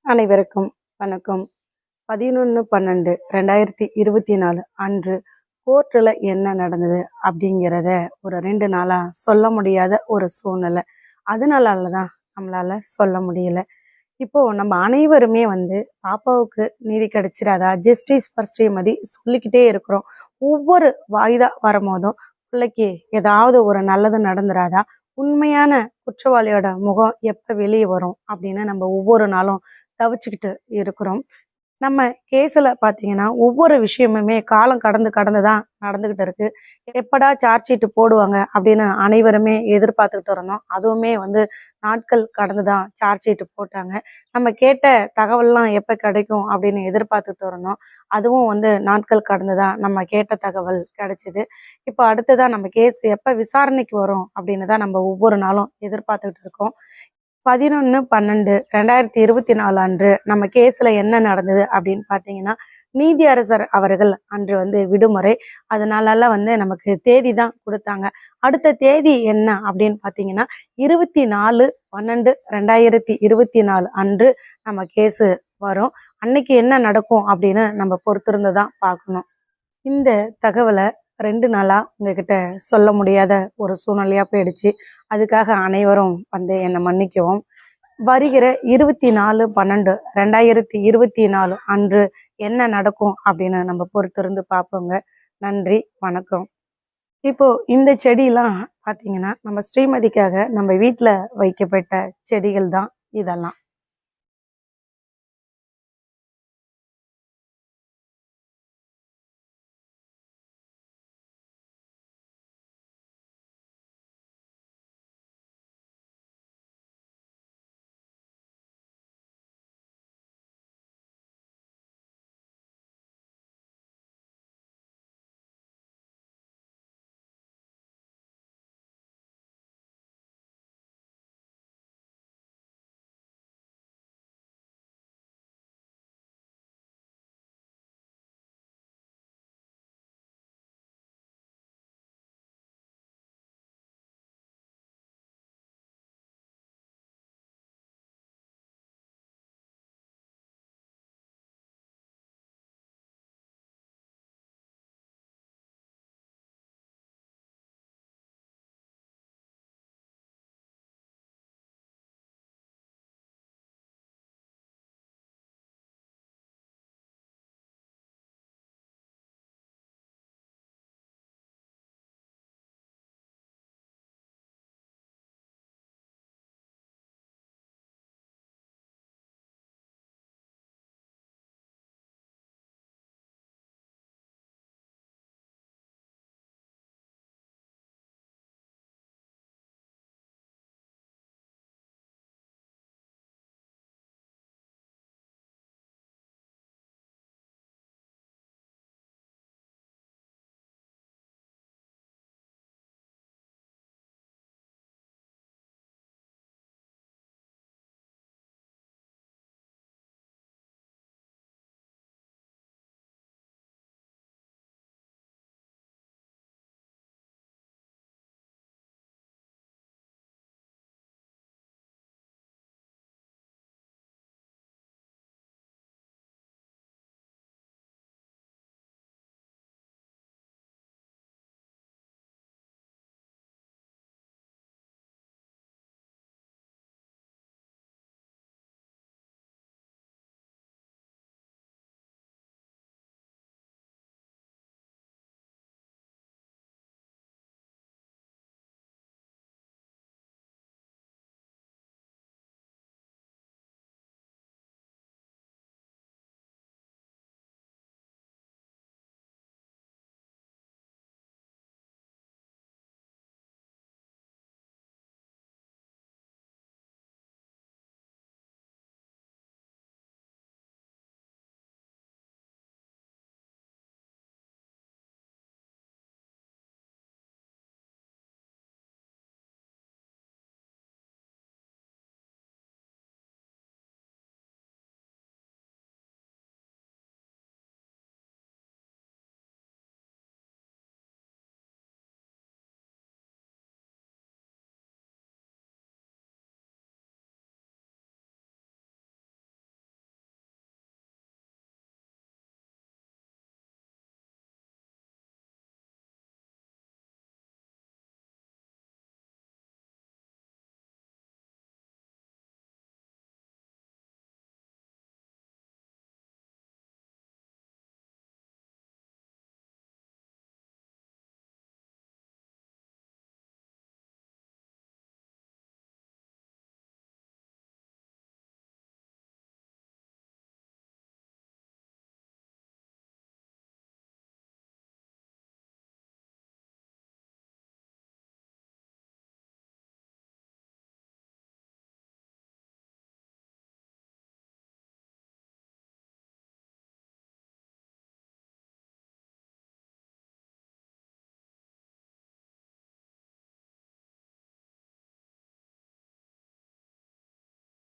அனைவருக்கும் வணக்கம். 11/12/2024 அன்று கோர்ட்டில் என்ன நடந்தது அப்படிங்கிறத ஒரு 2 நாளாக சொல்ல முடியாத ஒரு சூழ்நிலை. அதனால தான் நம்மளால் சொல்ல முடியல. இப்போது நம்ம அனைவருமே பாப்பாவுக்கு நீதி கிடைச்சிடாதா, ஜஸ்டிஸ் ஃபார் ஸ்ரீமதி சொல்லிக்கிட்டே இருக்கிறோம். ஒவ்வொரு வாய்தா வரும்போதும் பிள்ளைக்கு ஏதாவது ஒரு நல்லது நடந்துராதா, உண்மையான குற்றவாளியோட முகம் எப்போ வெளியே வரும் அப்படின்னு நம்ம ஒவ்வொரு நாளும் தவிச்சுக்கிட்டு இருக்கிறோம். நம்ம கேஸில் பார்த்தீங்கன்னா ஒவ்வொரு விஷயமுமே காலம் கடந்து கடந்து தான் நடந்துக்கிட்டு இருக்கு. எப்படா சார்ஜ் ஷீட்டு போடுவாங்க அப்படின்னு அனைவருமே எதிர்பார்த்துக்கிட்டு இருந்தோம். அதுவுமே நாட்கள் கடந்து தான் சார்ஜ் ஷீட்டு போட்டாங்க. நம்ம கேட்ட தகவல்லாம் எப்போ கிடைக்கும் அப்படின்னு எதிர்பார்த்துக்கிட்டு இருந்தோம். அதுவும் நாட்கள் கடந்து தான் நம்ம கேட்ட தகவல் கிடைச்சிது. இப்போ அடுத்ததான் நம்ம கேஸ் எப்போ விசாரணைக்கு வரும் அப்படின்னு தான் நம்ம ஒவ்வொரு நாளும் எதிர்பார்த்துக்கிட்டு இருக்கோம். 11/12/2024 அன்று நம்ம கேஸில் என்ன நடந்தது அப்படின்னு பார்த்தீங்கன்னா, நீதியரசர் அவர்கள் அன்று விடுமுறை. அதனால நமக்கு தேதி தான் கொடுத்தாங்க. அடுத்த தேதி என்ன அப்படின்னு பார்த்தீங்கன்னா 24/12/2024 அன்று நம்ம கேஸு வரும். அன்னைக்கு என்ன நடக்கும் அப்படின்னு நம்ம பொறுத்திருந்து தான் பார்க்கணும். இந்த தகவலை 2 நாளாக உங்ககிட்ட சொல்ல முடியாத ஒரு சூழ்நிலையாக போயிடுச்சு. அதுக்காக அனைவரும் என்னை மன்னிக்கவும். வருகிற 24/12/2024 அன்று என்ன நடக்கும் அப்படின்னு நம்ம பொறுத்திருந்து பார்ப்போங்க. நன்றி, வணக்கம். இப்போ இந்த செடியெல்லாம் பார்த்தீங்கன்னா நம்ம ஸ்ரீமதிக்காக நம்ம வீட்டில் வைக்கப்பட்ட செடிகள் தான் இதெல்லாம்.